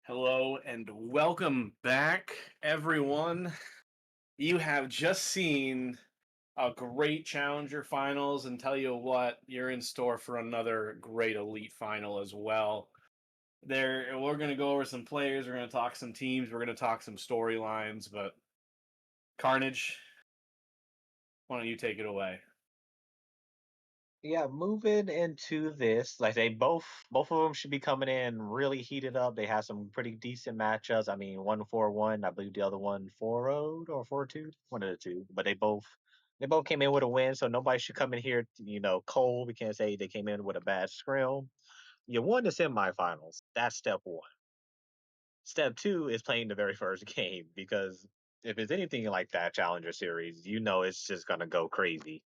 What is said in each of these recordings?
Hello and welcome back, everyone. You have just seen a great Challenger finals, and tell you what, you're in store for another great Elite final as well. We're going to go over some players, we're going to talk some teams, we're going to talk some storylines, but Carnage, why don't you take it away? Yeah, moving into this, like they both of them should be coming in really heated up. They have some pretty decent matchups. I mean, one 4-1, I believe the other one 4-0 or 4-2, one of the two. But they both came in with a win, so nobody should come in here, cold. We can't say they came in with a bad scrim. You won the semifinals. That's step one. Step two is playing the very first game because if it's anything like that Challenger series, it's just gonna go crazy.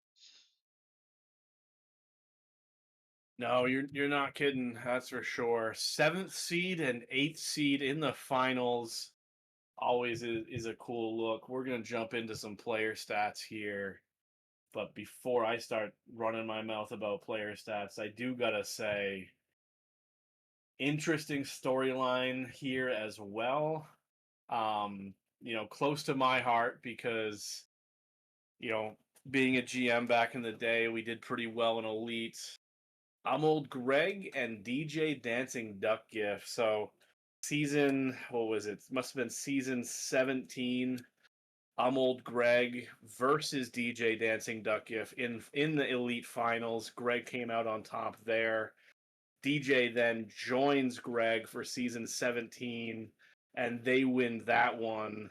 No, you're not kidding, that's for sure. Seventh seed and eighth seed in the finals always is a cool look. We're going to jump into some player stats here. But before I start running my mouth about player stats, I do gotta say, interesting storyline here as well. Close to my heart because, you know, being a GM back in the day, we did pretty well in Elite. I'm old Greg and DJ Dancing Duck GIF. So what was it? Must have been season 17. I'm old Greg versus DJ Dancing DuckGif in the Elite Finals. Greg came out on top there. DJ then joins Greg for season 17, and they win that one.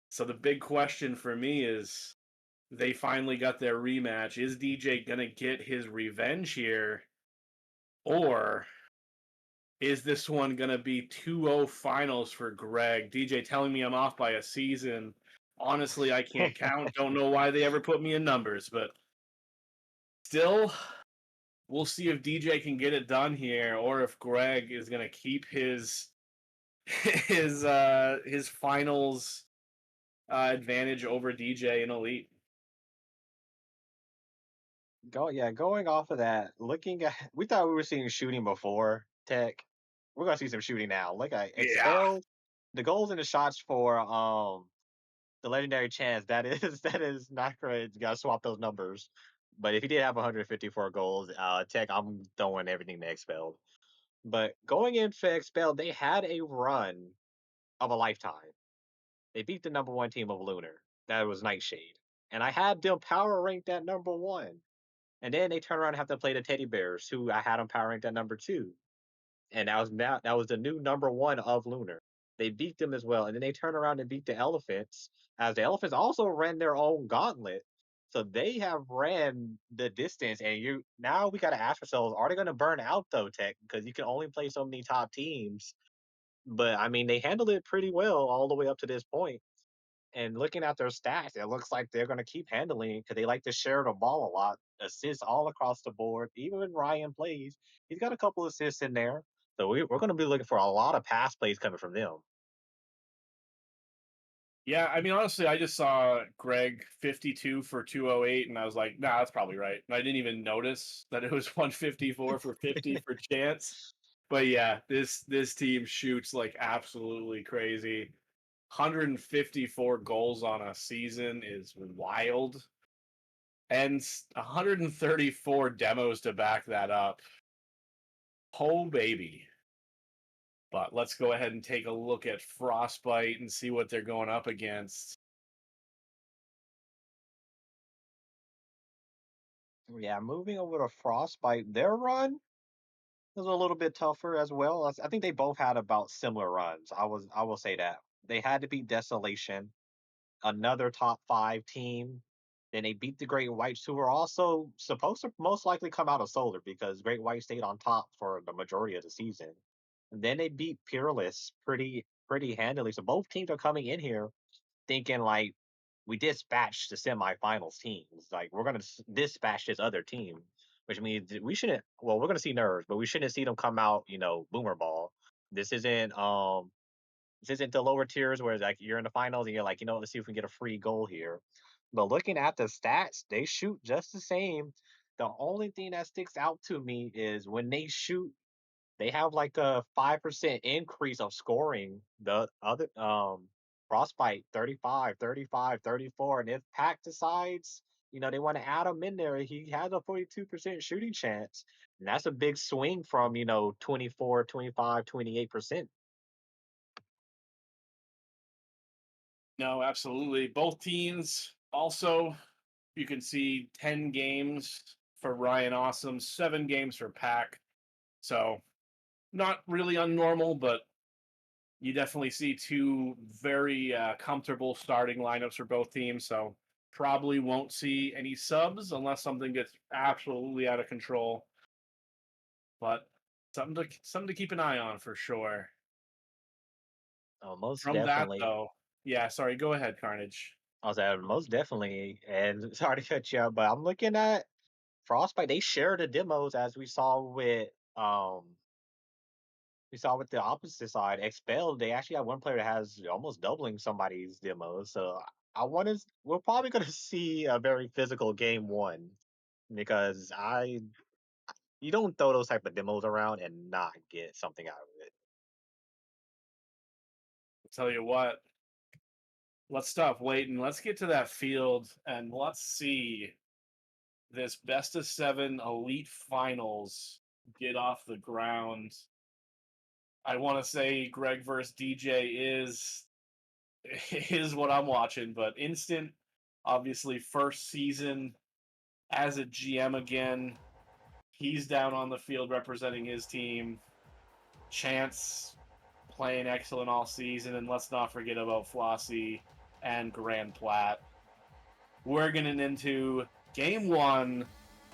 So the big question for me is they finally got their rematch. Is DJ going to get his revenge here? Or is this one going to be 2-0 finals for Greg? DJ telling me I'm off by a season. Honestly, I can't count. Don't know why they ever put me in numbers, but still, we'll see if DJ can get it done here, or if Greg is gonna keep his finals advantage over DJ in Elite. Going off of that, looking at we thought we were seeing shooting before Tech. We're gonna see some shooting now. Look at Yeah. Expelled. The goals and the shots for the legendary chance, that is that is not great. You gotta swap those numbers. But if he did have 154 goals, Tech, I'm throwing everything to Expelled. But going in for Expelled, they had a run of a lifetime. They beat the number one team of Lunar. That was Nightshade. And I had them power ranked at number one. And then they turn around and have to play the Teddy Bears, who I had them power ranked at number two. And that was the new number one of Lunar. They beat them as well. And then they turn around and beat the Elephants, as the Elephants also ran their own gauntlet. So they have ran the distance. And you now we gotta ask ourselves, are they gonna burn out though, Tech? Because you can only play so many top teams. But I mean they handled it pretty well all the way up to this point. And looking at their stats, it looks like they're going to keep handling it because they like to share the ball a lot. Assists all across the board. Even when Ryan plays, he's got a couple assists in there. So we're going to be looking for a lot of pass plays coming from them. Yeah, I mean, honestly, I just saw Greg 52 for 208, and I was like, nah, that's probably right. And I didn't even notice that it was 154 for 50 for Chance. But yeah, this team shoots like absolutely crazy. 154 goals on a season is wild. And 134 demos to back that up. Oh, baby. But let's go ahead and take a look at Frostbite and see what they're going up against. Yeah, moving over to Frostbite, their run was a little bit tougher as well. I think they both had about similar runs. I will say that they had to beat Desolation, another top five team. Then they beat the Great Whites, who were also supposed to most likely come out of Solar because Great White stayed on top for the majority of the season. And then they beat Peerless pretty handily. So both teams are coming in here thinking like we dispatched the semifinals teams. Like we're gonna dispatch this other team, which means we shouldn't. Well, we're gonna see nerves, but we shouldn't see them come out, boomer ball. This isn't this isn't the lower tiers where like you're in the finals and you're like, let's see if we can get a free goal here. But looking at the stats, they shoot just the same. The only thing that sticks out to me is when they shoot, they have like a 5% increase of scoring. The other Frostbite 35, 35, 34, and if Pack decides, they want to add him in there, he has a 42% shooting chance. And that's a big swing from, 24, 25, 28%. No, absolutely. Both teams also, you can see 10 games for Ryan Awesome, 7 games for Pack. So not really unnormal, but you definitely see two very comfortable starting lineups for both teams. So probably won't see any subs unless something gets absolutely out of control. But something to keep an eye on for sure. Most From that definitely. though, yeah. Sorry, go ahead, Carnage. I was at most definitely, and sorry to cut you up, but I'm looking at Frostbite. They share the demos as we saw with the opposite side, Expelled. They actually have one player that has almost doubling somebody's demos. So we're probably gonna see a very physical game one because I you don't throw those type of demos around and not get something out of it. I'll tell you what. Let's stop waiting. Let's get to that field and let's see this best of 7 elite finals get off the ground. I want to say Greg versus DJ is what I'm watching, but Instnt, obviously first season as a GM again. He's down on the field representing his team. Chance playing excellent all season, and let's not forget about Flossy and GrandPlat. We're getting into game 1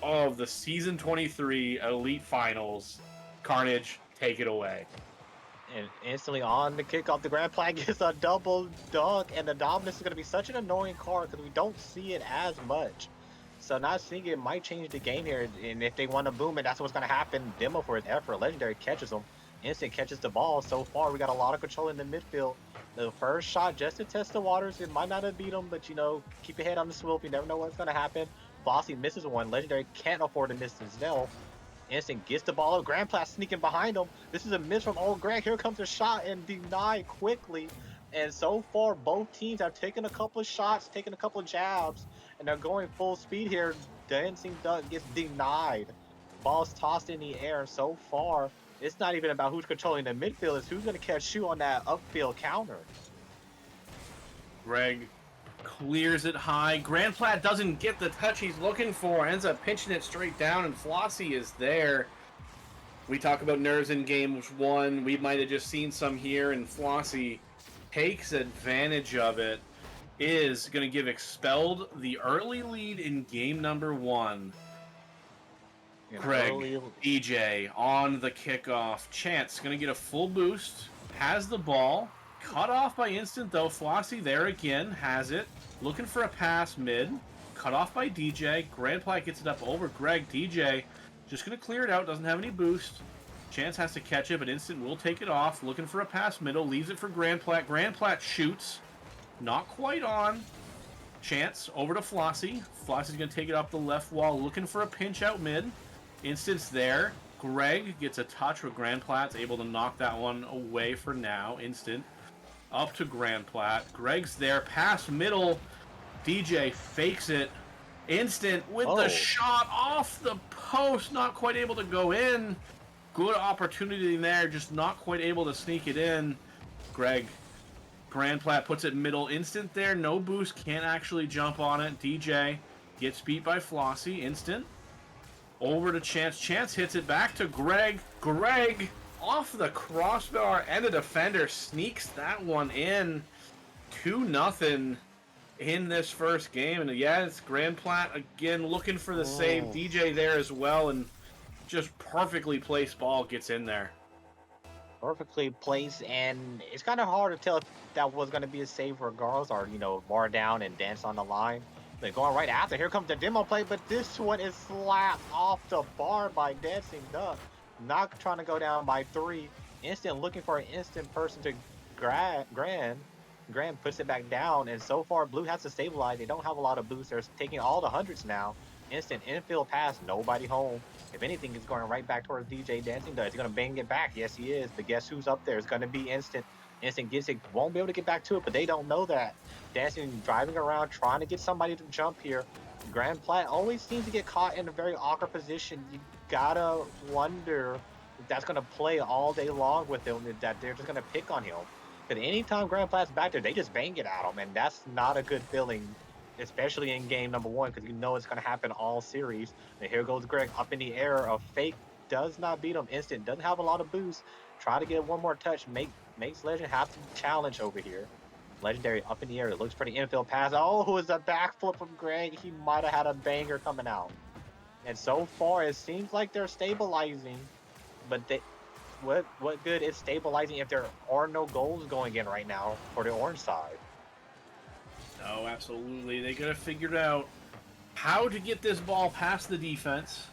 of the season 23 Elite Finals. Carnage, take it away. And instantly on the kickoff, the GrandPlat gets a double dunk, and the Dominus is going to be such an annoying card because we don't see it as much. So not seeing it might change the game here, and if they want to boom it, that's what's going to happen. Demo for his effort. Legendary catches him. Instant catches the ball. So far, we got a lot of control in the midfield. The first shot just to test the waters. It might not have beat him, but keep your head on the swivel. You never know what's going to happen. Flossy misses one. Legendary can't afford to miss himself. Instant gets the ball up. GrandPlat sneaking behind him. This is a miss from old Greg. Here comes a shot and denied quickly. And so far, both teams have taken a couple of shots, taken a couple of jabs, and they're going full speed here. Dancing Duck gets denied. Ball's tossed in the air. So far, it's not even about who's controlling the midfield. It's who's going to catch shoe on that upfield counter. Greg clears it high. GrandPlat doesn't get the touch he's looking for. Ends up pinching it straight down, and Flossy is there. We talk about nerves in game 1. We might have just seen some here, and Flossy takes advantage of it. Is going to give Expelled the early lead in game number 1. Greg, DJ on the kickoff. Chance going to get a full boost. Has the ball. Cut off by Instnt, though. Flossy there again. Has it. Looking for a pass mid. Cut off by DJ. GrandPlat gets it up over Greg. DJ just going to clear it out. Doesn't have any boost. Chance has to catch it, but Instnt will take it off. Looking for a pass middle. Leaves it for GrandPlat. GrandPlat shoots. Not quite on. Chance over to Flossy. Flossy's going to take it up the left wall. Looking for a pinch out mid. Instnt's there. Greg gets a touch with GrandPlat's able to knock that one away for now. Instnt up to GrandPlat. Greg's there. Pass middle. DJ fakes it. Instnt with the shot off the post. Not quite able to go in. Good opportunity there. Just not quite able to sneak it in. GrandPlat puts it middle. Instnt there. No boost. Can't actually jump on it. DJ gets beat by Flossy. Instnt over to Chance. Chance hits it back to Greg. Greg off the crossbar and the defender sneaks that one in. 2-0 in this first game. And yeah, it's GrandPlat again looking for the save. DJ there as well, and just perfectly placed ball gets in there. Perfectly placed, and it's kind of hard to tell if that was going to be a save regardless, or bar down and dance on the line. But going right after, here comes the demo play, but this one is slapped off the bar by Dancing Duck. Not trying to go down by 3. Instnt looking for an instant person to Grand. Grand puts it back down, and so far Blue has to stabilize. They don't have a lot of boosts. They're taking all the hundreds now. Instant infield pass, nobody home. If anything, it's going right back towards DJ Dancing Duck. He's going to bang it back. Yes, he is. But guess who's up there? It's going to be Instant. Instant gets it, won't be able to get back to it, but they don't know that. Dancing driving around, trying to get somebody to jump here. GrandPlat always seems to get caught in a very awkward position. You gotta wonder if that's going to play all day long with him, that they're just going to pick on him. Because anytime GrandPlat's back there, they just bang it at him, and that's not a good feeling, especially in game number one, because you know it's going to happen all series. And here goes Greg up in the air. A fake does not beat him. Instant doesn't have a lot of boost. Try to get one more touch. Makes Legend have to challenge over here. Legendary up in the air. It looks pretty infield pass. Oh, it was a backflip from Greg. He might have had a banger coming out. And so far, it seems like they're stabilizing. But what good is stabilizing if there are no goals going in right now for the orange side? No, absolutely. They gotta figure out how to get this ball past the defense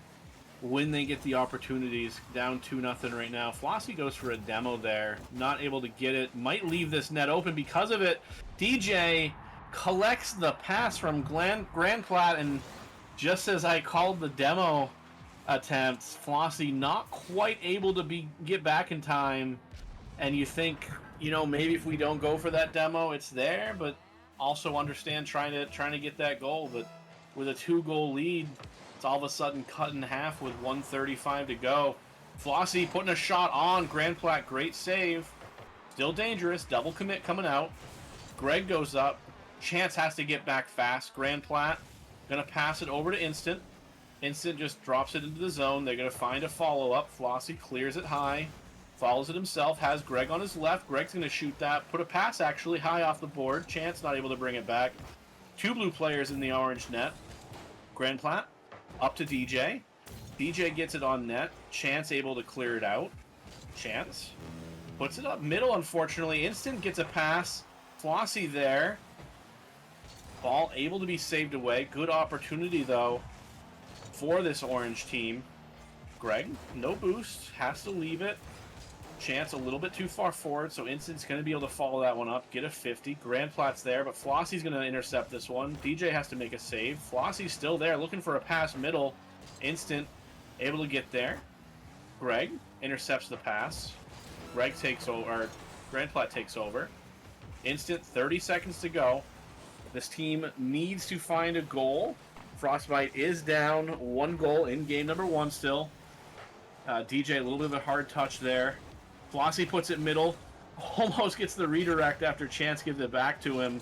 when they get the opportunities. Down 2-0 right now. Flossy goes for a demo there. Not able to get it. Might leave this net open because of it. DJ collects the pass from GrandPlat, and just as I called the demo attempts, Flossy not quite able to get back in time. And you think, maybe if we don't go for that demo, it's there, but also understand trying to get that goal. But with a 2-goal lead, it's all of a sudden cut in half with 1:35 to go. Flossy putting a shot on GrandPlat, great save. Still dangerous, double commit coming out. Greg goes up. Chance has to get back fast. GrandPlat gonna pass it over to Instant. Instant just drops it into the zone. They're gonna find a follow-up. Flossy clears it high. Follows it himself, has Greg on his left. Greg's going to shoot that. Put a pass, actually, high off the board. Chance not able to bring it back. 2 blue players in the orange net. GrandPlat up to DJ. DJ gets it on net. Chance able to clear it out. Chance puts it up middle, unfortunately. Instant gets a pass. Flossy there. Ball able to be saved away. Good opportunity, though, for this orange team. Greg, no boost. Has to leave it. Chance a little bit too far forward, so Instant's going to be able to follow that one up, get a 50. GrandPlat's there, but Flossy's going to intercept this one. DJ has to make a save. Flossy's still there, looking for a pass middle. Instant able to get there. Greg intercepts the pass. Greg takes over, or GrandPlat takes over. Instant, 30 seconds to go. This team needs to find a goal. Frostbite is down 1 goal in game number 1 still. DJ, a little bit of a hard touch there. Flossy puts it middle, almost gets the redirect after Chance gives it back to him.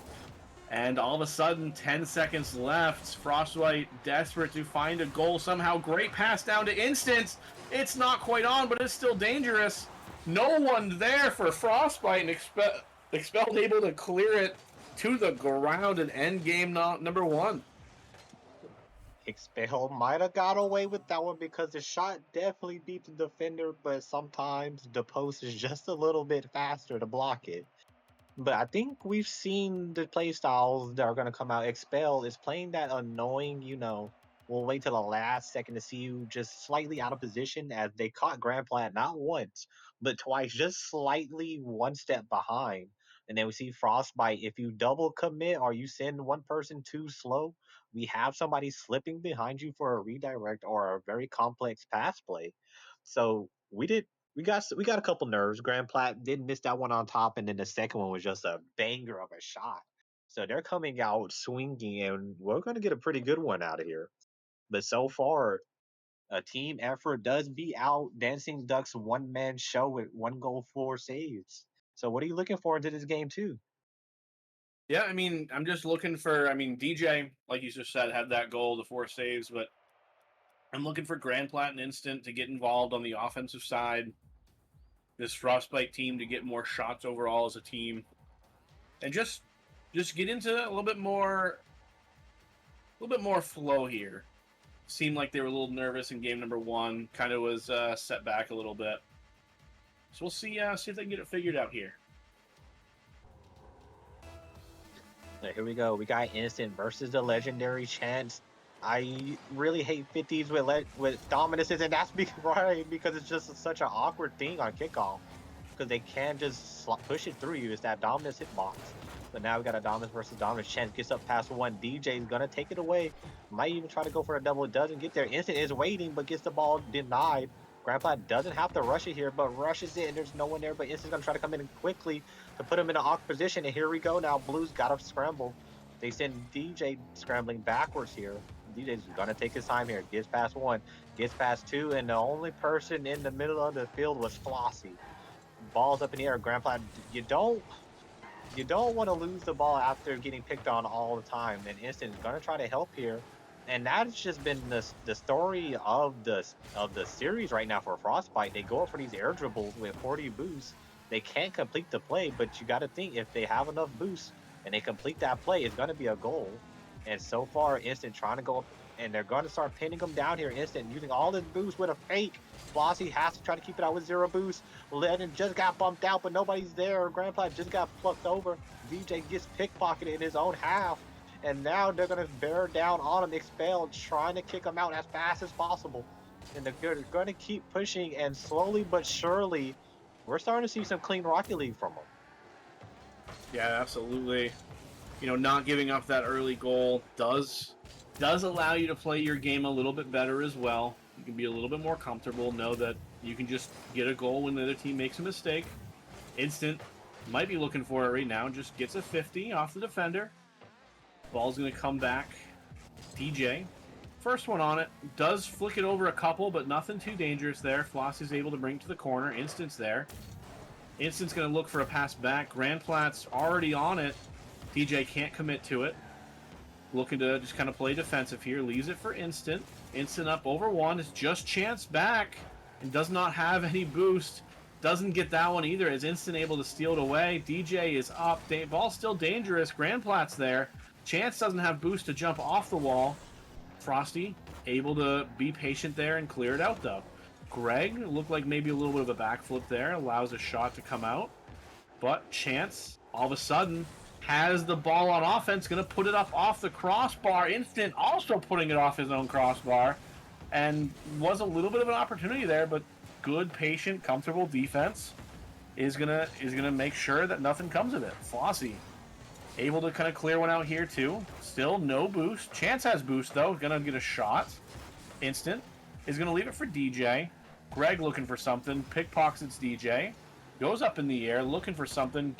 And all of a sudden, 10 seconds left. Frostbite desperate to find a goal somehow. Great pass down to Instant. It's not quite on, but it's still dangerous. No one there for Frostbite, and Expelled able to clear it to the ground and end game number 1. Expelled might have got away with that one because the shot definitely beat the defender, but sometimes the post is just a little bit faster to block it. But I think we've seen the play styles that are going to come out. Expelled is playing that annoying, we'll wait till the last second to see you just slightly out of position, as they caught GrandPlat not once, but twice, just slightly one step behind. And then we see Frostbite. If you double commit or you send one person too slow, we have somebody slipping behind you for a redirect or a very complex pass play. So we got a couple nerves. GrandPlat did miss that one on top, and then the second one was just a banger of a shot. So they're coming out swinging, and we're going to get a pretty good one out of here. But so far, a team effort does beat out Dancing Duck's one-man show with 1 goal, 4 saves. So what are you looking for into this game too? Yeah, I'm just looking for, DJ, like you just said, had that goal, the 4 saves, but I'm looking for GrandPlat and Instant to get involved on the offensive side. This Frostbite team to get more shots overall as a team. And just get into a little bit more flow here. Seemed like they were a little nervous in game number 1. Kind of was set back a little bit. So we'll see if they can get it figured out here. Here we go. We got Instant versus the Legendary Chance. I really hate 50s with dominances, and that's because it's just such an awkward thing on kickoff. Because they can just push it through you. It's that dominance hitbox. But now we got a Dominus versus Dominus. Chance gets up past one. DJ's gonna take it away. Might even try to go for a double. Doesn't get there. Instnt is waiting, but gets the ball denied. GrandPlat doesn't have to rush it here, but rushes it, and there's no one there. But Instnt's gonna try to come in quickly to put him in an awkward position. And here we go now. Blues got to scramble. They send DJ scrambling backwards here. DJ's gonna take his time here. Gets past one, gets past two, and the only person in the middle of the field was Flossy. Ball's up in the air. GrandPlat, you don't want to lose the ball after getting picked on all the time. And Instnt is gonna try to help here. And that's just been the story of the series right now for Frostbite. They go up for these air dribbles with 40 boosts. They can't complete the play, but you got to think if they have enough boosts and they complete that play, it's going to be a goal. And so far, Instnt trying to go up, and they're going to start pinning them down here. Instnt using all his boosts with a fake. Flossy has to try to keep it out with 0 boost. Legend just got bumped out, but nobody's there. GrandPlat just got plucked over. DJ gets pickpocketed in his own half. And now they're going to bear down on him, Expelled, trying to kick him out as fast as possible. And they're going to keep pushing, and slowly but surely, we're starting to see some clean Rocket League from them. Yeah, absolutely. You know, not giving up that early goal does allow you to play your game a little bit better as well. You can be a little bit more comfortable, know that you can just get a goal when the other team makes a mistake. Instnt might be looking for it right now, just gets a 50 off the defender. Ball's going to come back. DJ, first one on it, does flick it over a couple, but nothing too dangerous there. Flossy's able to bring it to the corner. Instnt's there. Instnt's going to look for a pass back. GrandPlat's already on it. DJ can't commit to it. Looking to just kind of play defensive here. Leaves it for Instnt. Instnt up over one. It's just Chance back and does not have any boost. Doesn't get that one either. Is Instnt able to steal it away? DJ is up. Ball's still dangerous. GrandPlat's there. Chance doesn't have boost to jump off the wall. Frosty able to be patient there and clear it out though. Greg looked like maybe a little bit of a backflip there. Allows a shot to come out. But Chance all of a sudden has the ball on offense. Going to put it up off the crossbar. Instnt also putting it off his own crossbar. And was a little bit of an opportunity there, but good, patient, comfortable defense is gonna make sure that nothing comes of it. Flossy able to kind of clear one out here too. Still no boost. Chance has boost though. Gonna get a shot. Instnt is gonna leave it for DJ. Greg looking for something. Pickpockets DJ. Goes up in the air looking for something.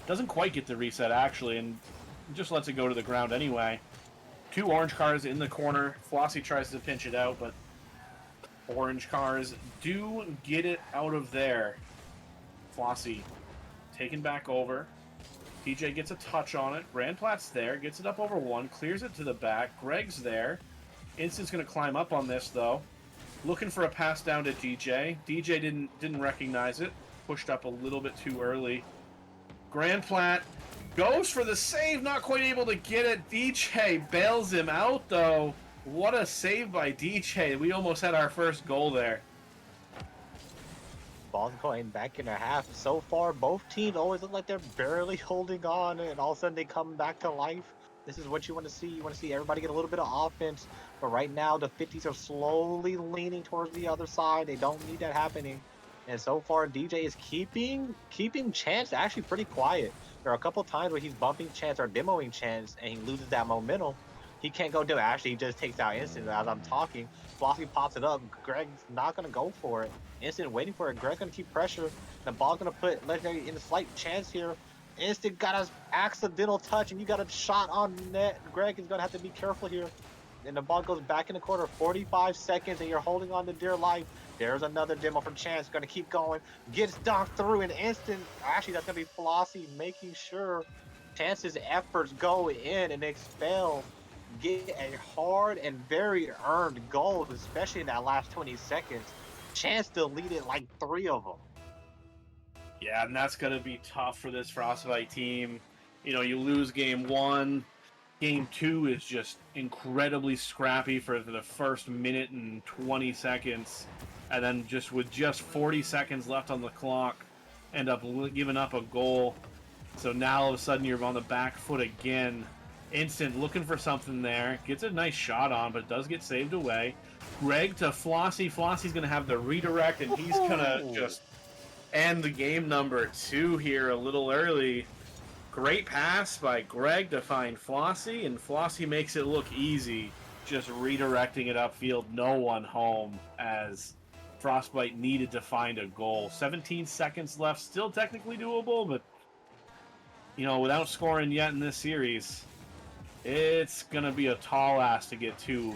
Doesn't quite get the reset actually, and just lets it go to the ground anyway. 2 orange cars in the corner. Flossy tries to pinch it out, but orange cars do get it out of there. Flossy taken back over. DJ gets a touch on it. GrandPlat's there. Gets it up over one. Clears it to the back. Greg's there. Instnt's going to climb up on this, though. Looking for a pass down to DJ. DJ didn't recognize it. Pushed up a little bit too early. GrandPlat goes for the save. Not quite able to get it. DJ bails him out, though. What a save by DJ. We almost had our first goal there. Ball's going back in a half. So far, both teams always look like they're barely holding on, and all of a sudden they come back to life. This is what you want to see. You want to see everybody get a little bit of offense. But right now, the 50s are slowly leaning towards the other side. They don't need that happening. And so far, DJ is keeping Chance actually pretty quiet. There are a couple times where he's bumping Chance or demoing Chance, and he loses that momentum. He can't go do it. Actually, he just takes out Instnt as I'm talking. Flossy pops it up. Greg's not going to go for it. Instnt waiting for it. Greg's going to keep pressure. The ball's going to put Legendary in a slight chance here. Instnt got an accidental touch, and you got a shot on net. Greg is going to have to be careful here. And the ball goes back in the corner. 45 seconds, and you're holding on to dear life. There's another demo from Chance. Going to keep going. Gets donked through an instant. Actually, that's going to be Flossy making sure Chance's efforts go in and expel. Get a hard and very earned goal, especially in that last 20 seconds. Chance deleted like 3 of them. Yeah, and that's going to be tough for this Frostbite team. You know, you lose game 1. Game 2 is just incredibly scrappy for the first minute and 20 seconds. And then just with just 40 seconds left on the clock, end up giving up a goal. So now all of a sudden you're on the back foot again. Instnt looking for something there. Gets a nice shot on, but does get saved away. Greg to Flossy. Flossy's going to have the redirect, and he's going to just end the game number 2 here a little early. Great pass by Greg to find Flossy, and Flossy makes it look easy, just redirecting it upfield, no one home, as Frostbite needed to find a goal. 17 seconds left, still technically doable, but, you know, without scoring yet in this series, it's going to be a tall ask to get two.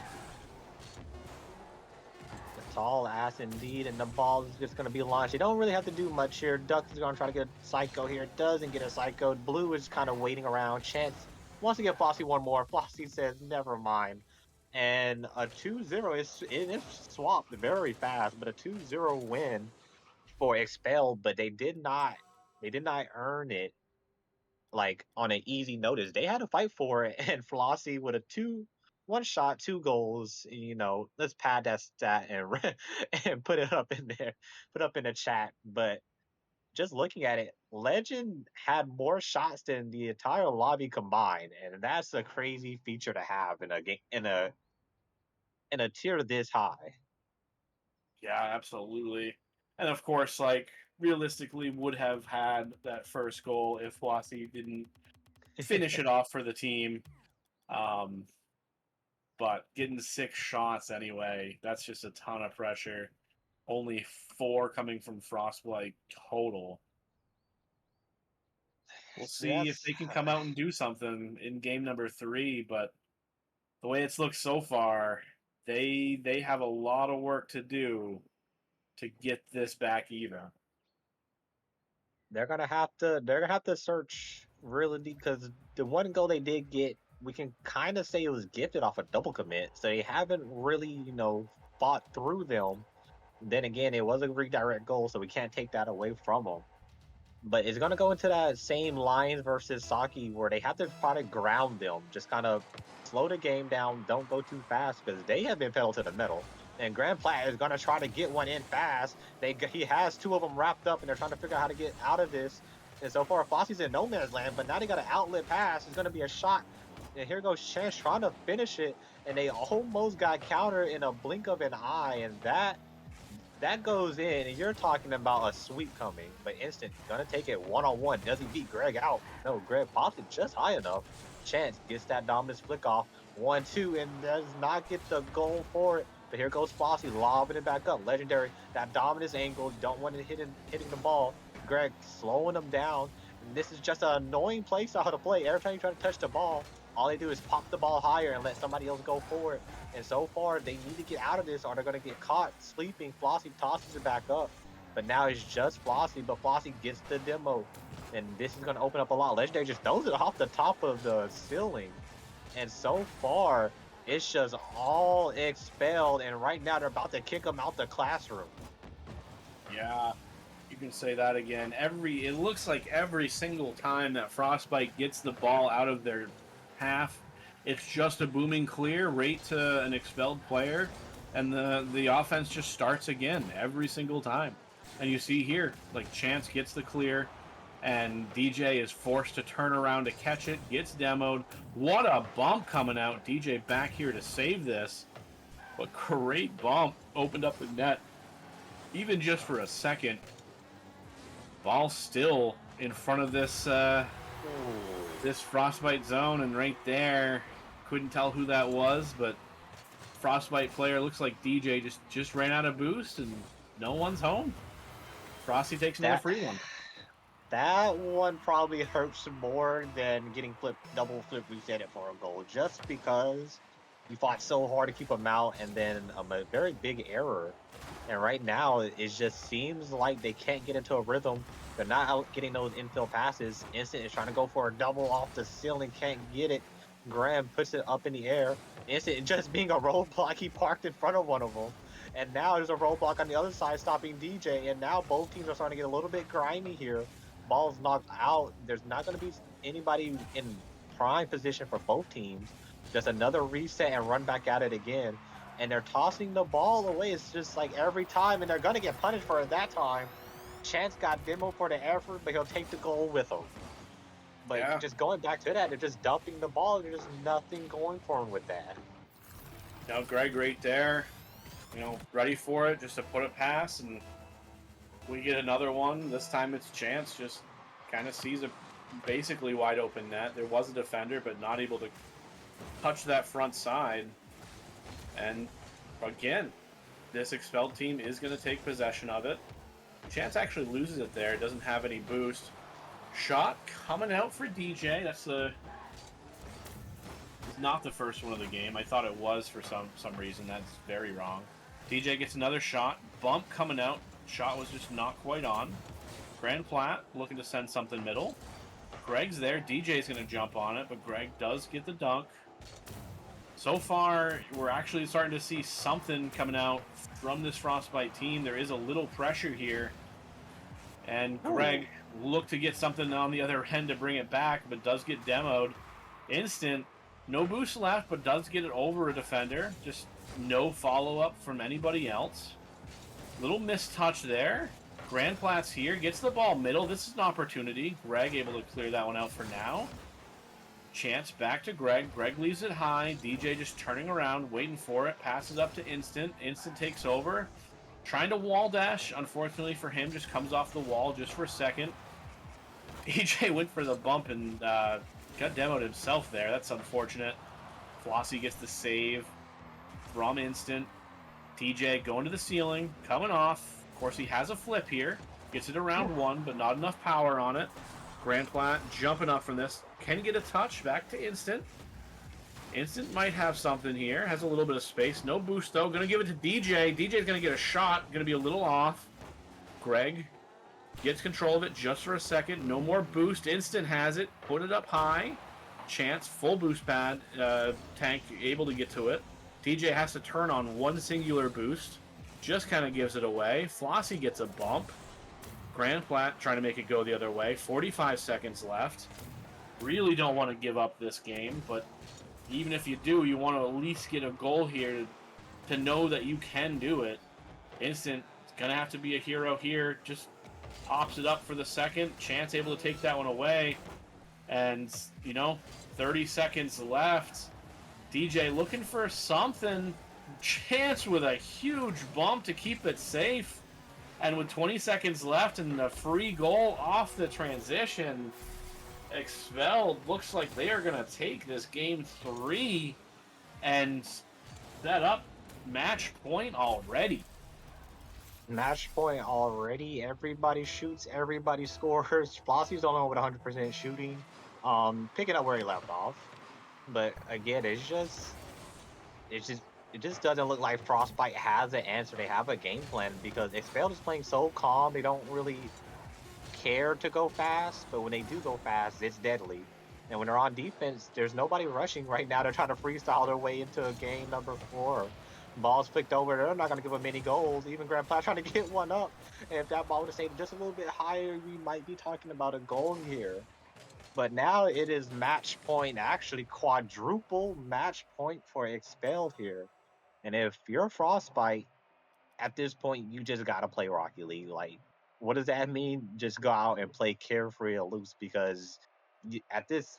A tall ass indeed, and the ball is just going to be launched. You don't really have to do much here. Duck is going to try to get a psycho here. Doesn't get a psycho. Blue is kind of waiting around. Chance wants to get Flossie one more. Flossie says, never mind. And a 2-0 is swapped very fast, but a 2-0 win for Expelled, but they did not earn it like on an easy notice. They had to fight for it, and Flossie with a one shot, 2 goals. Let's pad that stat and and put it up in there, put up in the chat. But just looking at it, Legend had more shots than the entire lobby combined, and that's a crazy feature to have in a game in a tier this high. Yeah, absolutely. And of course, like, realistically would have had that first goal if Flossy didn't finish it off for the team. Um, but getting 6 shots anyway, that's just a ton of pressure. Only 4 coming from Frostbite total. We'll see if That's they can come out and do something in game number 3, but the way it's looked so far, they have a lot of work to do to get this back even. they're gonna have to search really deep because the one goal they did get, we can kind of say it was gifted off a double commit. So they haven't really, fought through them. Then again, it was a redirect goal, so we can't take that away from them. But it's gonna go into that same Lions versus Saki where they have to try to ground them, just kind of slow the game down, don't go too fast because they have been pedaled to the metal. And GrandPlat is gonna try to get one in fast. He has 2 of them wrapped up, and they're trying to figure out how to get out of this. And so far, Flossie's in no man's land, but now they got an outlet pass. It's gonna be a shot. And here goes Chance trying to finish it, and they almost got countered in a blink of an eye, and that goes in, and you're talking about a sweep coming. But Instnt gonna take it one-on-one. Does he beat Greg out? No, Greg pops it just high enough. Chance gets that dominance flick off. 1-2, and does not get the goal for it. But here goes Flossie lobbing it back up. Legendary, that dominance angle. Don't want it hitting the ball. Greg slowing him down. And this is just an annoying play style to play. Every time you try to touch the ball, all they do is pop the ball higher and let somebody else go for it. And so far, they need to get out of this or they're going to get caught sleeping. Flossie tosses it back up. But now it's just Flossie, but Flossie gets the demo. And this is going to open up a lot. Legendary just throws it off the top of the ceiling. And so far, it's just all Expelled. And right now, they're about to kick them out the classroom. Yeah, you can say that again. It looks like every single time that Frostbite gets the ball out of their half, it's just a booming clear right to an Expelled player, and the offense just starts again every single time. And you see here, like, Chance gets the clear, and DJ is forced to turn around to catch it, gets demoed. What a bump coming out. DJ back here to save this. But great bump. Opened up the net. Even just for a second. Ball still in front of this this Frostbite zone, and right there, couldn't tell who that was, but Frostbite player looks like DJ just ran out of boost, and no one's home. Frosty takes another free one. That one probably hurts more than getting double flip reset it for a goal, just because you fought so hard to keep them out, and then a very big error. And right now, it just seems like they can't get into a rhythm. They're not out getting those infield passes. Instnt is trying to go for a double off the ceiling, can't get it. Graham puts it up in the air. Instnt just being a roadblock, he parked in front of one of them. And now there's a roadblock on the other side stopping DJ. And now both teams are starting to get a little bit grimy here. Ball's knocked out. There's not going to be anybody in prime position for both teams. Just another reset and run back at it again. And they're tossing the ball away. It's just like every time, and they're going to get punished for it that time. Chance got demo for the effort, but he'll take the goal with him. But Yeah. just going back to that, they're just dumping the ball. There's nothing going for him with that. Now Greg right there, ready for it, just to put it past, and we get another one. This time it's Chance, just kind of sees a basically wide open net. There was a defender, but not able to touch that front side. And again, this Expelled team is going to take possession of it. Chance actually loses it there. Doesn't have any boost. Shot coming out for DJ. That's it's not the first one of the game. I thought it was for some reason. That's very wrong. DJ gets another shot. Bump coming out. Shot was just not quite on. GrandPlat looking to send something middle. Greg's there. DJ's going to jump on it, but Greg does get the dunk. So far, we're actually starting to see something coming out from this Frostbite team. There is a little pressure here. And Greg looked to get something on the other end to bring it back, but does get demoed. Instnt, no boost left, but does get it over a defender. Just no follow-up from anybody else. Little mistouch there. GrandPlat's here, gets the ball middle. This is an opportunity. Greg able to clear that one out for now. Chance back to Greg. Greg leaves it high. DJ just turning around, waiting for it. Passes up to Instnt. Instnt takes over. Trying to wall dash. Unfortunately for him, just comes off the wall just for a second. DJ went for the bump and got demoed himself there. That's unfortunate. Flossy gets the save from Instnt. DJ going to the ceiling, coming off. Of course, he has a flip here. Gets it around one, but not enough power on it. GrandPlat jumping up from this. Can get a touch back to Instnt. Instnt might have something here. Has a little bit of space. No boost, though. Going to give it to DJ. DJ's going to get a shot. Going to be a little off. Greg gets control of it just for a second. No more boost. Instnt has it. Put it up high. Chance, full boost pad. Tank able to get to it. DJ has to turn on one singular boost. Just kind of gives it away. Flossy gets a bump. GrandPlat trying to make it go the other way. 45 seconds left. Really don't want to give up this game, but even if you do, you want to at least get a goal here to know that you can do it. Instnt is going to have to be a hero here. Just pops it up for the second. Chance able to take that one away. And, 30 seconds left. DJ looking for something. Chance with a huge bump to keep it safe. And with 20 seconds left and a free goal off the transition, Expelled looks like they are going to take this game 3 and set up match point already. Match point already. Everybody shoots, everybody scores. Flossy's the only one with 100% shooting. Picking up where he left off. But again, it just doesn't look like Frostbite has an answer. They have a game plan because Expelled is playing so calm. They don't really care to go fast, but when they do go fast, it's deadly. And when they're on defense, there's nobody rushing right now. They're trying to freestyle their way into a game number 4. Ball's flicked over. They're not going to give them any goals. Even GrandPlat trying to get one up. And if that ball would have stayed just a little bit higher, we might be talking about a goal here. But now it is match point, actually quadruple match point for Expelled here. And if you're Frostbite, at this point, you just got to play Rocket League. Like, what does that mean? Just go out and play carefree or loose because at this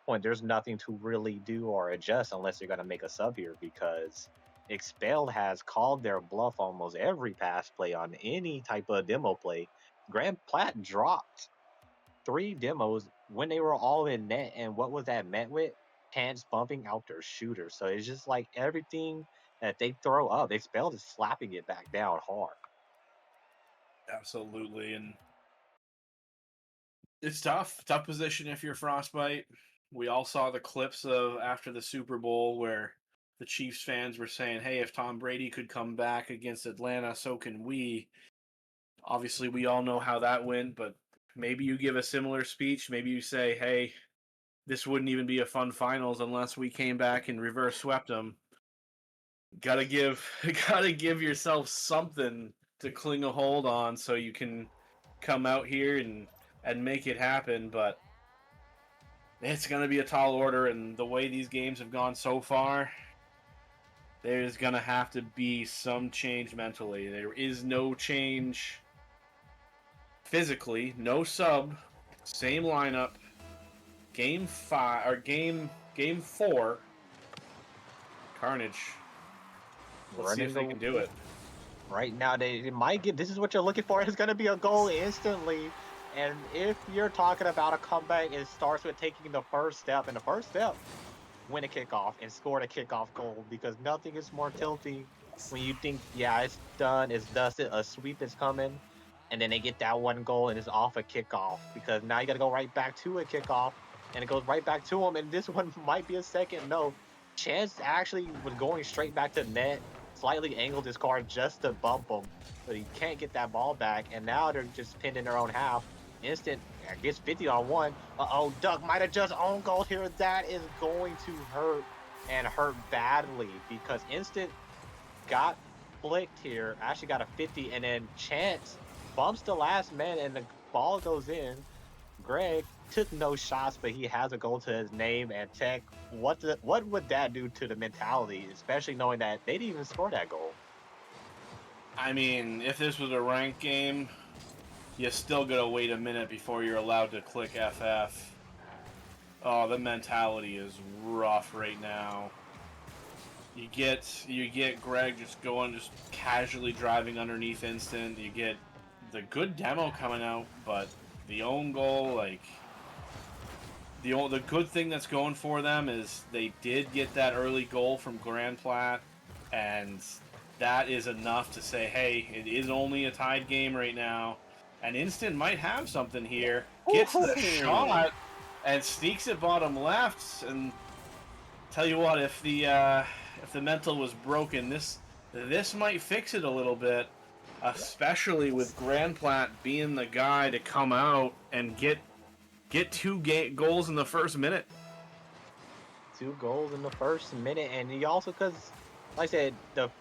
point, there's nothing to really do or adjust unless you're going to make a sub here because Expelled has called their bluff almost every pass play on any type of demo play. GrandPlat dropped 3 demos when they were all in net, and what was that met with? Pants bumping out their shooter. So it's just like everything that they throw up, Expelled is slapping it back down hard. Absolutely, and it's tough position if you're Frostbite. We all saw the clips of after the Super Bowl where the Chiefs fans were saying, hey, if Tom Brady could come back against Atlanta, so can we. Obviously, we all know how that went, but maybe you give a similar speech. Maybe you say, hey, this wouldn't even be a fun finals unless we came back and reverse swept them. Gotta give yourself something to cling a hold on so you can come out here and make it happen, but it's going to be a tall order, and the way these games have gone so far, there's going to have to be some change mentally. There is no change physically, no sub, same lineup. Game 4, Carnage. Let's see if they can do it. Right now, they might get. This is what you're looking for. It's going to be a goal instantly. And if you're talking about a comeback, it starts with taking the first step. And the first step, win a kickoff and score a kickoff goal, because nothing is more tilting when you think, yeah, it's done, it's dusted, a sweep is coming, and then they get that one goal and it's off a kickoff, because now you got to go right back to a kickoff and it goes right back to them. And this one might be a second. No, Chance actually was going straight back to net, slightly angled his car just to bump him, but he can't get that ball back. And now they're just pinned in their own half. Instant gets 50 on one. Uh-oh, Duck might have just own goal here. That is going to hurt, and hurt badly, because Instant got flicked here, actually got a 50, and then Chance bumps the last man and the ball goes in. Greg took no shots, but he has a goal to his name. And Tech, what would that do to the mentality, especially knowing that they didn't even score that goal? I mean, if this was a ranked game, you still gotta wait a minute before you're allowed to click FF. Oh, the mentality is rough right now. You get Greg just casually driving underneath Instant. You get the good demo coming out, but the own goal, like the good thing that's going for them is they did get that early goal from GrandPlat, and that is enough to say, hey, it is only a tied game right now, and Instant might have something here. Gets the shot and sneaks it bottom left, and tell you what, if the mental was broken, this might fix it a little bit, especially with GrandPlat being the guy to come out and get two goals in the first minute. 2 goals in the first minute, and he also, because like I said,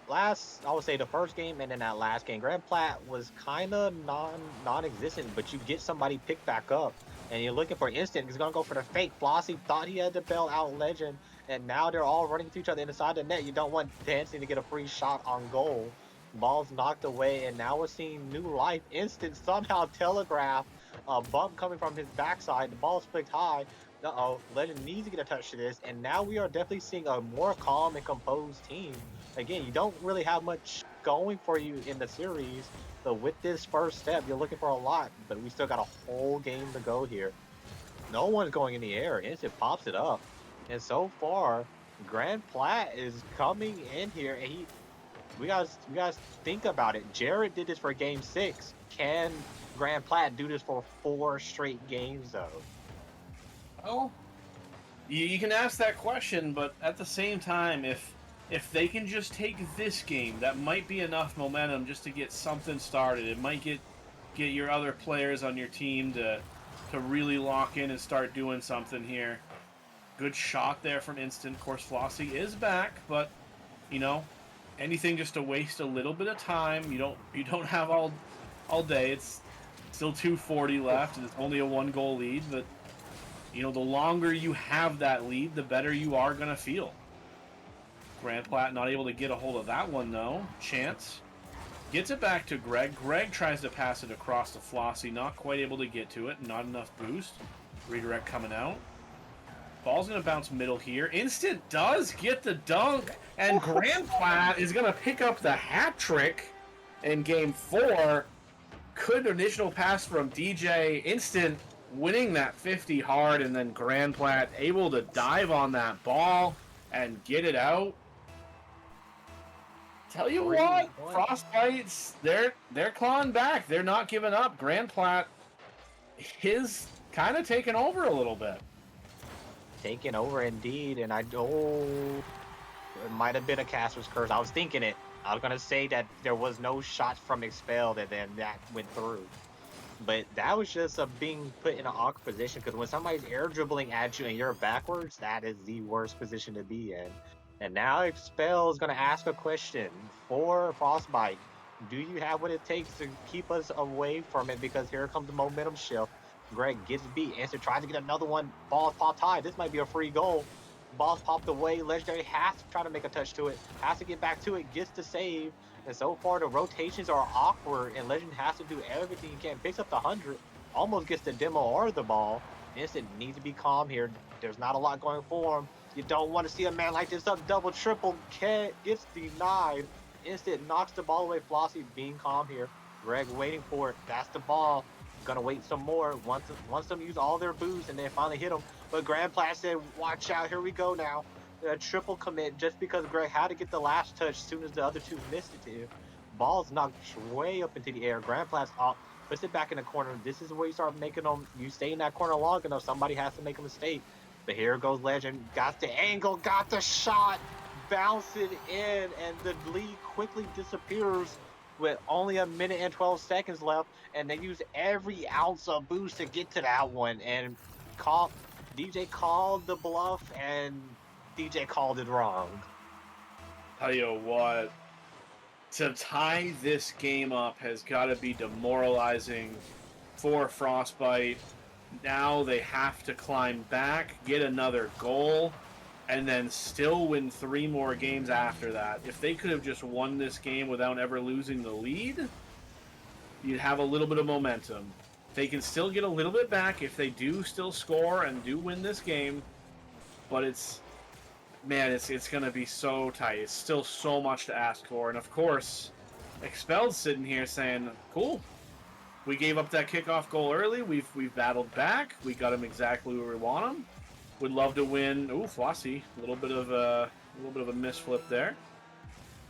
I would say the first game and then that last game, Grand Plat was kind of non-existent, but you get somebody picked back up, and you're looking for Instant. He's gonna go for the fake. Flossy thought he had to bail out Legend, and now they're all running to each other inside the net. You don't want Dancing to get a free shot on goal. Ball's knocked away, and now we're seeing new life. Instant somehow telegraphed a bump coming from his backside. The ball's flicked high. Uh-oh, Legend needs to get a touch to this, and now we are definitely seeing a more calm and composed team. Again, you don't really have much going for you in the series, but with this first step, you're looking for a lot, but we still got a whole game to go here. No one's going in the air. Instant pops it up, and so far, Grand Plat is coming in here, and we guys think about it. Jared did this for game 6. Can Grand Plat do this for 4 straight games, though? Well, you can ask that question, but at the same time, if they can just take this game, that might be enough momentum just to get something started. It might get your other players on your team to really lock in and start doing something here. Good shot there from Instant. Of course, Flossy is back, but you know, anything just to waste a little bit of time. You don't have all day. It's still 2:40 left, and it's only a 1-goal lead, but the longer you have that lead, the better you are going to feel. GrandPlat not able to get a hold of that one, though. Chance gets it back to Greg. Greg tries to pass it across to Flossy, not quite able to get to it. Not enough boost. Redirect coming out. Ball's going to bounce middle here. Instant does get the dunk, and GrandPlat is going to pick up the hat trick in game 4. Good initial pass from DJ. Instant winning that 50 hard, and then GrandPlat able to dive on that ball and get it out. Tell you what, Frostbites, they're clawing back. They're not giving up. GrandPlat is kind of taking over a little bit. Taking over indeed, and it might have been a caster's curse. I was thinking it. I was gonna say that there was no shots from Expelled, and then that went through. But that was just being put in an awkward position, because when somebody's air dribbling at you and you're backwards, that is the worst position to be in. And now Expel is going to ask a question for Frostbite. Do you have what it takes to keep us away from it? Because here comes the momentum shift. Greg gets beat. Instant tries to get another one. Ball's popped high. This might be a free goal. Ball's popped away. Legendary has to try to make a touch to it. Has to get back to it. Gets the save. And so far, the rotations are awkward, and Legend has to do everything he can. Picks up the 100, almost gets the demo or the ball. Instant needs to be calm here. There's not a lot going for him. You don't want to see a man like this up double, triple. Gets denied. Instant knocks the ball away. Flossy being calm here. Greg waiting for it. That's the ball. gonna wait some more. Once them use all their boosts and then finally hit them. But GrandPlat said, "Watch out, here we go now." A triple commit just because Greg had to get the last touch as soon as the other two missed it to him. Ball's knocked way up into the air. GrandPlat's off, puts it back in the corner. This is where you start making them. You stay in that corner long enough, somebody has to make a mistake. But here goes Legend. Got the angle, got the shot, bounce it in, and the lead quickly disappears with only a minute and 12 seconds left. And they use every ounce of boost to get to that one. And call DJ called the bluff, and DJ called it wrong. Tell you what, to tie this game up has got to be demoralizing for Frostbite. Now they have to climb back, get another goal, and then still win 3 more games after that. If they could have just won this game without ever losing the lead, you'd have a little bit of momentum. They can still get a little bit back if they do still score and do win this game, but it's going to be so tight. It's still so much to ask for, and of course, Expelled sitting here saying, "Cool, we gave up that kickoff goal early. We've battled back. We got him exactly where we want him. Would love to win." Ooh, flossy, a little bit of a misflip there.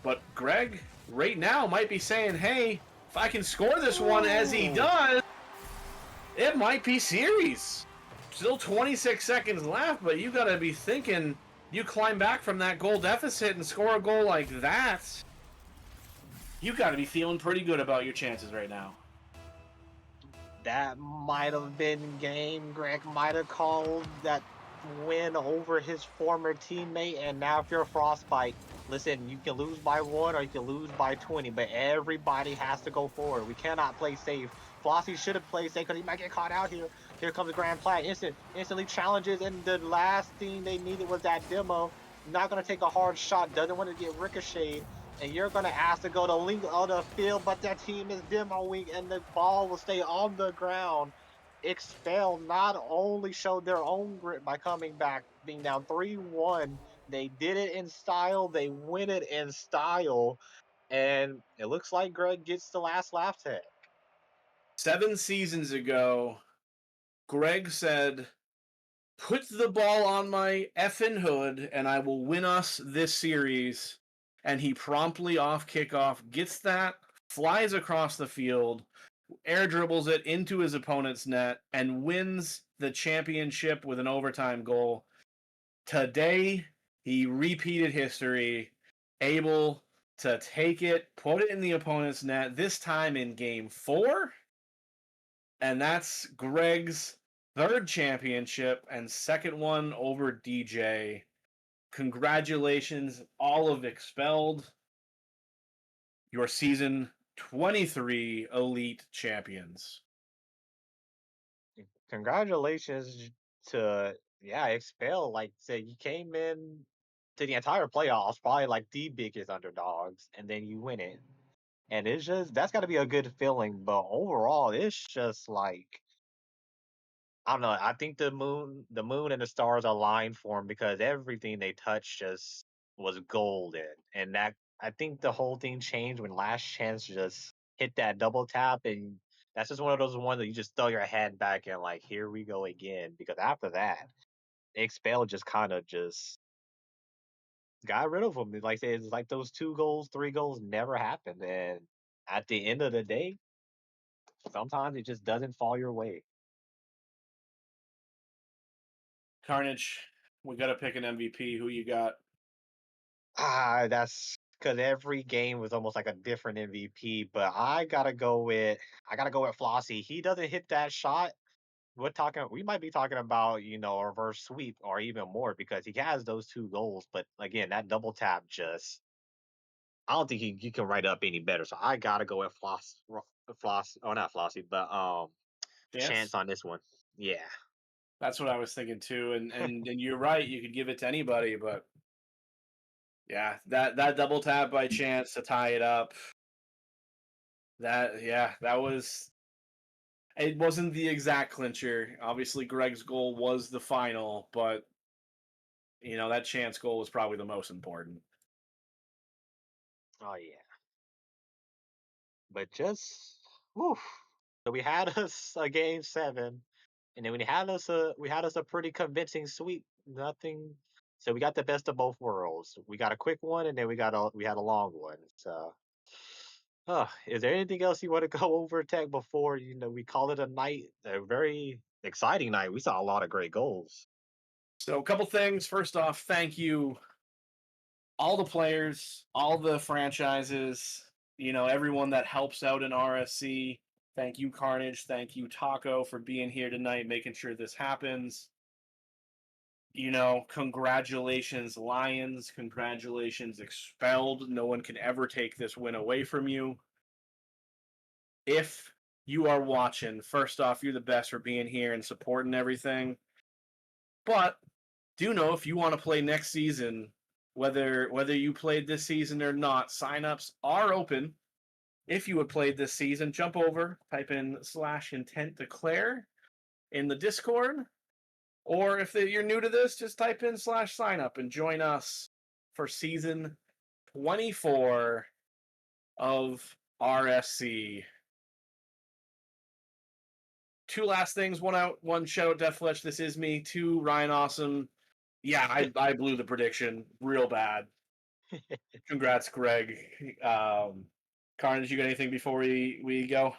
But Greg, right now, might be saying, "Hey, if I can score this one as he does, it might be series." Still 26 seconds left, but you got to be thinking you climb back from that goal deficit and score a goal like that. You got to be feeling pretty good about your chances right now. That might have been game. Greg might have called that win over his former teammate. And now, if you're Frostbite, listen, you can lose by 1 or you can lose by 20, but everybody has to go forward. We cannot play safe. Flossy should have played safe because he might get caught out here. Here comes the GrandPlat. Instantly challenges, and the last thing they needed was that demo. Not going to take a hard shot, doesn't want to get ricocheted, and you're going to ask to go to link on the field, but that team is demoing, and the ball will stay on the ground. Expelled not only showed their own grit by coming back, being down 3-1, they did it in style, they win it in style, and it looks like Greg gets the last laugh tag. 7 seasons ago, Greg said, "Put the ball on my effing hood and I will win us this series." And he promptly off kickoff gets that, flies across the field, air dribbles it into his opponent's net, and wins the championship with an overtime goal. Today, he repeated history, able to take it, put it in the opponent's net, this time in game 4. And that's Greg's 3rd championship and 2nd one over DJ. Congratulations, all of Expelled. Your season 23 Elite Champions. Congratulations to Expel. Like said, you came in to the entire playoffs, probably like the biggest underdogs, and then you win it. And it's just that's got to be a good feeling. But overall, it's just like I don't know. I think the moon and the stars aligned for him because everything they touched just was golden. And that I think the whole thing changed when Last Chance just hit that double tap, and that's just one of those ones that you just throw your head back and like, here we go again. Because after that, Expel just kind of just got rid of him. Like I said, it's like those 2 goals, 3 goals never happened. And at the end of the day, sometimes it just doesn't fall your way. Carnage, we got to pick an MVP. Who you got? That's because every game was almost like a different MVP. But I gotta go with Flossy. He doesn't hit that shot. We might be talking about, a reverse sweep or even more because he has those 2 goals. But again, that double tap just I don't think he can write up any better. So I gotta go with Floss. Oh, not Flossy, but Chance? Chance on this one. Yeah. That's what I was thinking too. And you're right. You could give it to anybody, but yeah, that double tap by Chance to tie it up. That was. It wasn't the exact clincher. Obviously, Greg's goal was the final, but that Chance goal was probably the most important. Oh yeah. But just, woof. So we had us a game 7, and then we had us a pretty convincing sweep. Nothing. So we got the best of both worlds. We got a quick one, and then we had a long one. So, is there anything else you want to go over, Tech, before we call it a night? A very exciting night. We saw a lot of great goals. So, a couple things. First off, thank you, all the players, all the franchises, everyone that helps out in RSC. Thank you, Carnage. Thank you, Taco, for being here tonight, making sure this happens. Congratulations, Lions. Congratulations, Expelled. No one can ever take this win away from you. If you are watching, first off, you're the best for being here and supporting everything. But do know if you want to play next season, whether you played this season or not, signups are open. If you had played this season, jump over, type in /intent declare in the Discord. Or if you're new to this, just type in /signup and join us for season 24 of RSC. Two last things. One shout out Death Flesh. This is me. Two, Ryan Awesome. Yeah, I blew the prediction real bad. Congrats, Greg. Carnage, you got anything before we go?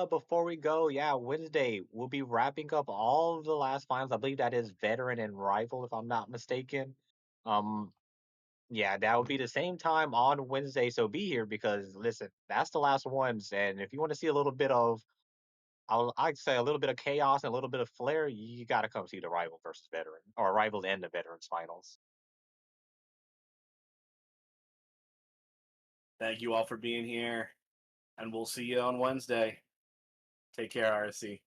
Before we go, yeah, Wednesday we'll be wrapping up all of the last finals. I believe that is veteran and rival, if I'm not mistaken. Um, yeah, that will be the same time on Wednesday. So be here because listen, that's the last ones. And if you want to see a little bit of, I'd say a little bit of chaos and a little bit of flair, you got to come see the rival versus veteran or rivals and the veterans finals. Thank you all for being here, and we'll see you on Wednesday. Take care, RSC.